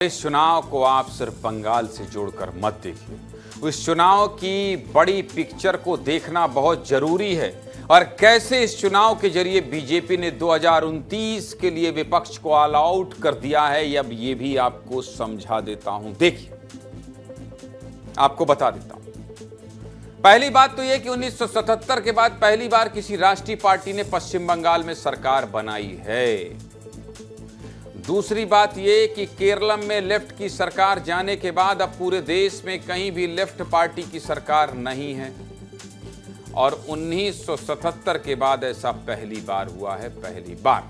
इस चुनाव को आप सिर्फ बंगाल से जोड़कर मत देखिए। इस चुनाव की बड़ी पिक्चर को देखना बहुत जरूरी है और कैसे इस चुनाव के जरिए बीजेपी ने 2029 के लिए विपक्ष को ऑल आउट कर दिया है, अब ये भी आपको समझा देता हूं। देखिए, आपको बता देता हूं। पहली बात तो यह कि 1977 के बाद पहली बार किसी राष्ट्रीय पार्टी ने पश्चिम बंगाल में सरकार बनाई है। दूसरी बात यह कि केरलम में लेफ्ट की सरकार जाने के बाद अब पूरे देश में कहीं भी लेफ्ट पार्टी की सरकार नहीं है और 1977 के बाद ऐसा पहली बार हुआ है, पहली बार।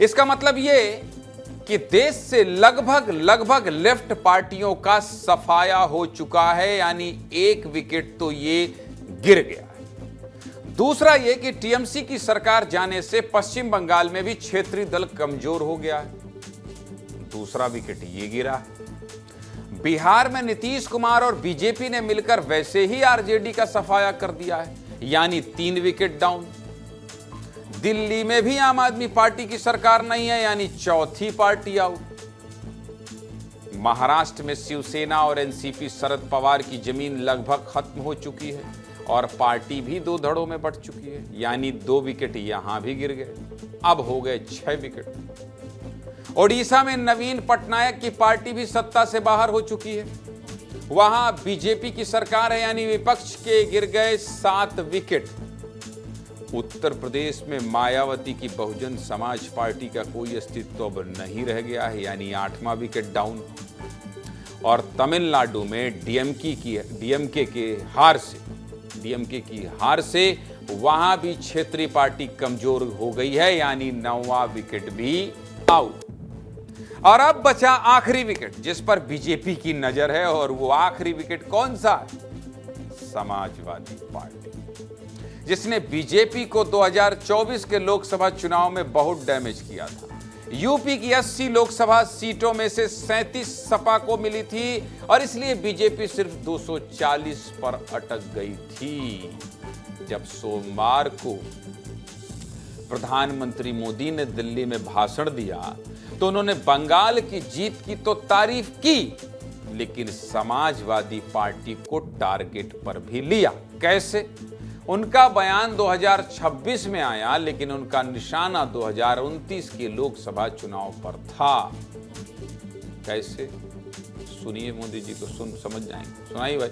इसका मतलब यह कि देश से लगभग लेफ्ट पार्टियों का सफाया हो चुका है, यानी एक विकेट तो ये गिर गया है। दूसरा यह कि टीएमसी की सरकार जाने से पश्चिम बंगाल में भी क्षेत्रीय दल कमजोर हो गया है, दूसरा विकेट ये गिरा है। बिहार में नीतीश कुमार और बीजेपी ने मिलकर वैसे ही आरजेडी का सफाया कर दिया है, यानी 3 विकेट डाउन। दिल्ली में भी आम आदमी पार्टी की सरकार नहीं है, यानी चौथी पार्टी आउट। महाराष्ट्र में शिवसेना और एनसीपी शरद पवार की जमीन लगभग खत्म हो चुकी है और पार्टी भी 2 धड़ों में बंट चुकी है, यानी 2 विकेट यहां भी गिर गए, अब हो गए 6 विकेट। ओडिशा में नवीन पटनायक की पार्टी भी सत्ता से बाहर हो चुकी है, वहां बीजेपी की सरकार है, यानी विपक्ष के गिर गए 7 विकेट। उत्तर प्रदेश में मायावती की बहुजन समाज पार्टी का कोई अस्तित्व अब नहीं रह गया है, यानी 8वां विकेट डाउन। और तमिलनाडु में डीएमके की हार से वहां भी क्षेत्रीय पार्टी कमजोर हो गई है, यानी 9वां विकेट भी आउट। और अब बचा आखिरी विकेट जिस पर बीजेपी की नजर है, और वो आखिरी विकेट कौन सा है? समाजवादी पार्टी, जिसने बीजेपी को 2024 के लोकसभा चुनाव में बहुत डैमेज किया था। यूपी की 80 लोकसभा सीटों में से 37 सपा को मिली थी और इसलिए बीजेपी सिर्फ 240 पर अटक गई थी। जब सोमवार को प्रधानमंत्री मोदी ने दिल्ली में भाषण दिया तो उन्होंने बंगाल की जीत की तो तारीफ की, लेकिन समाजवादी पार्टी को टारगेट पर भी लिया। कैसे? उनका बयान 2026 में आया, लेकिन उनका निशाना 2029 के लोकसभा चुनाव पर था। कैसे? सुनिए, मोदी जी को समझ जाएंगे। सुनाइए भाई।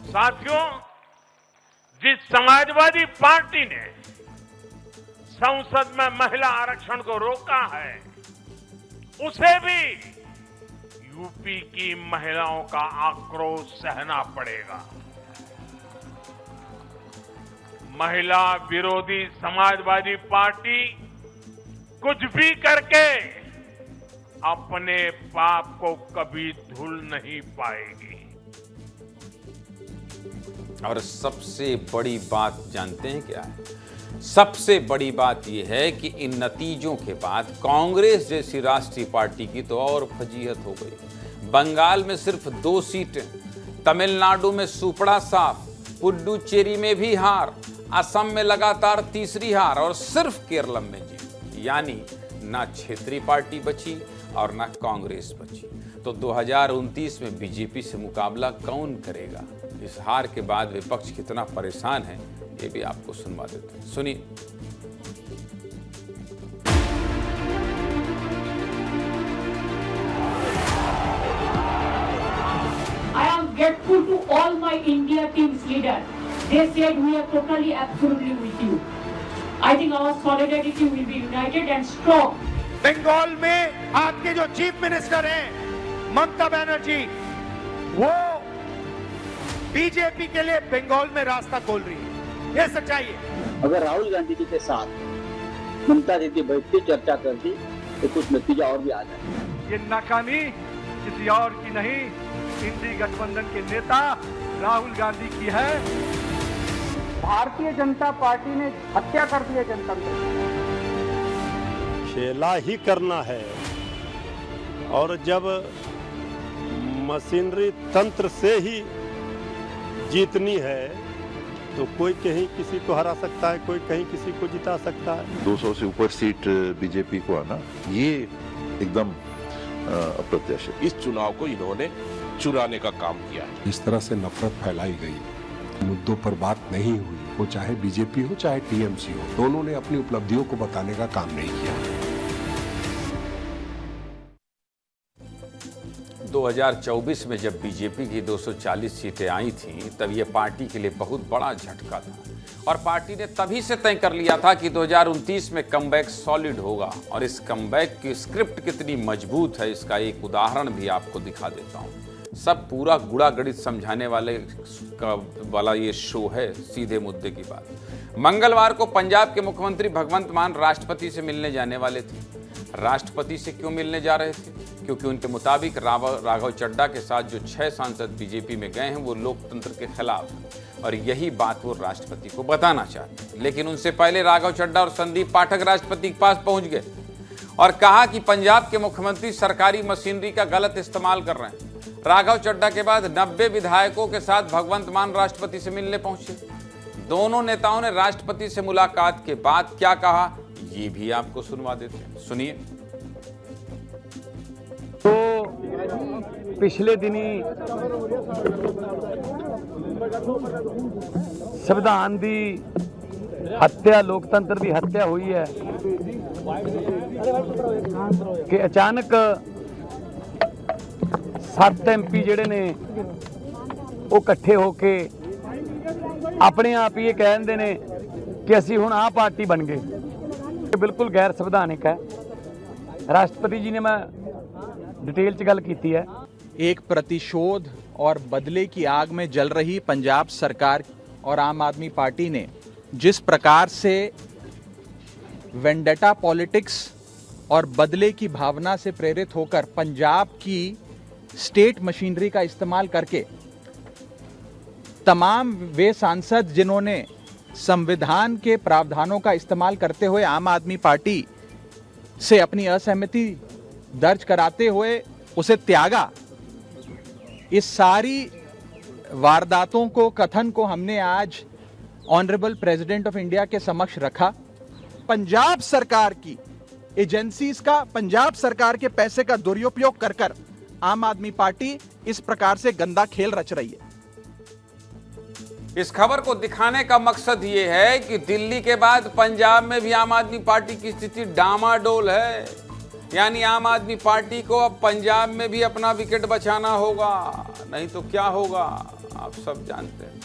साथियों, जिस समाजवादी पार्टी ने संसद में महिला आरक्षण को रोका है, उसे भी यूपी की महिलाओं का आक्रोश सहना पड़ेगा। महिला विरोधी समाजवादी पार्टी कुछ भी करके अपने पाप को कभी धुल नहीं पाएगी। और सबसे बड़ी बात जानते हैं क्या है? सबसे बड़ी बात यह है कि इन नतीजों के बाद कांग्रेस जैसी राष्ट्रीय पार्टी की तो और फजीहत हो गई। बंगाल में सिर्फ 2 सीटें, तमिलनाडु में सुपड़ा साफ, पुडुचेरी में भी हार, असम में लगातार तीसरी हार और सिर्फ केरलम में जीत, यानी ना क्षेत्रीय पार्टी बची और ना कांग्रेस बची। तो 2029 में बीजेपी से मुकाबला कौन करेगा? इस हार के बाद विपक्ष कितना परेशान है, ये भी आपको सुनवा देते हैं। सुनिए। I am grateful to all my India team's leaders. They said we are totally, absolutely with you. I think our solidarity will be united and strong. Bengal में आपके जो चीफ मिनिस्टर हैं ममता बनर्जी, वो बीजेपी के लिए बंगाल में रास्ता खोल रही है। ये सच्चाई है। अगर राहुल गांधी जी के साथ ममता दीदी बैठती, चर्चा करती, तो कुछ नतीजा और भी आ जाए। ये नाकामी किसी और की नहीं, इंडी गठबंधन के नेता राहुल गांधी की है। भारतीय जनता पार्टी ने हत्या कर दी है जनतंत्र। खेला ही करना है, और जब मशीनरी तंत्र से ही जीतनी है तो कोई कहीं किसी को हरा सकता है, कोई कहीं किसी को जिता सकता है। 200 से ऊपर सीट बीजेपी को आना, ये एकदम अप्रत्याशित। इस चुनाव को इन्होंने चुराने का काम किया है। इस तरह से नफरत फैलाई गई, मुद्दों पर बात नहीं हुई, वो चाहे बीजेपी हो चाहे टीएमसी हो, दोनों ने अपनी उपलब्धियों को बताने का काम नहीं किया। 2024 में जब बीजेपी की 240 सीटें आई थीं, तब ये पार्टी के लिए बहुत बड़ा झटका था और पार्टी ने तभी से तय कर लिया था कि 2029 में कमबैक सॉलिड होगा। और इस कमबैक की स्क्रिप्ट कितनी मजबूत है, इसका एक उदाहरण भी आपको दिखा देता हूं। सब पूरा गुड़ा गणित समझाने वाला ये शो है। सीधे मुद्दे की बात। मंगलवार को पंजाब के मुख्यमंत्री भगवंत मान राष्ट्रपति से मिलने जाने वाले थे। राष्ट्रपति से क्यों मिलने जा रहे थे? क्योंकि उनके मुताबिक राघव चड्ढा के साथ जो 6 सांसद बीजेपी में गए हैं वो लोकतंत्र के खिलाफ हैं और यही बात वो राष्ट्रपति को बताना चाहते हैं। लेकिन उनसे पहले राघव चड्ढा और संदीप पाठक राष्ट्रपति के पास पहुंच गए और कहा कि पंजाब के मुख्यमंत्री सरकारी मशीनरी का गलत इस्तेमाल कर रहे हैं। राघव चड्ढा के बाद 90 विधायकों के साथ भगवंत मान राष्ट्रपति से मिलने पहुंचे। दोनों नेताओं ने राष्ट्रपति से मुलाकात के बाद क्या कहा, ये भी आपको सुनवा देते हैं, सुनिए। तो पिछले दिनी संविधान की हत्या, लोकतंत्र की हत्या हुई है कि अचानक 7 MP ਜਿਹੜੇ ਨੇ ਉਹ ਇਕੱਠੇ ਹੋ ਕੇ ਆਪਣੇ ਆਪ ਹੀ ਇਹ ਕਹਿੰਦੇ ਨੇ ਕਿ ਅਸੀਂ ਹੁਣ ਆਹ ਪਾਰਟੀ ਬਣ ਗਏ। ਇਹ ਬਿਲਕੁਲ ਗੈਰ ਸੰਵਿਧਾਨਿਕ ਹੈ। राष्ट्रपति जी ने मैं डिटेल च गल की है। एक प्रतिशोध और बदले की आग में जल रही पंजाब सरकार और आम आदमी पार्टी ने जिस प्रकार से वेंडेटा पॉलिटिक्स और बदले की भावना से प्रेरित होकर पंजाब की स्टेट मशीनरी का इस्तेमाल करके तमाम वे सांसद जिन्होंने संविधान के प्रावधानों का इस्तेमाल करते हुए आम आदमी पार्टी से अपनी असहमति दर्ज कराते हुए उसे त्यागा, इस सारी वारदातों को, कथन को हमने आज ऑनरेबल प्रेसिडेंट ऑफ इंडिया के समक्ष रखा। पंजाब सरकार की एजेंसीज का, पंजाब सरकार के पैसे का दुरुपयोग कर कर आम आदमी पार्टी इस प्रकार से गंदा खेल रच रही है। इस खबर को दिखाने का मकसद ये है कि दिल्ली के बाद पंजाब में भी आम आदमी पार्टी की स्थिति डामाडोल है। यानी आम आदमी पार्टी को अब पंजाब में भी अपना विकेट बचाना होगा, नहीं तो क्या होगा आप सब जानते हैं।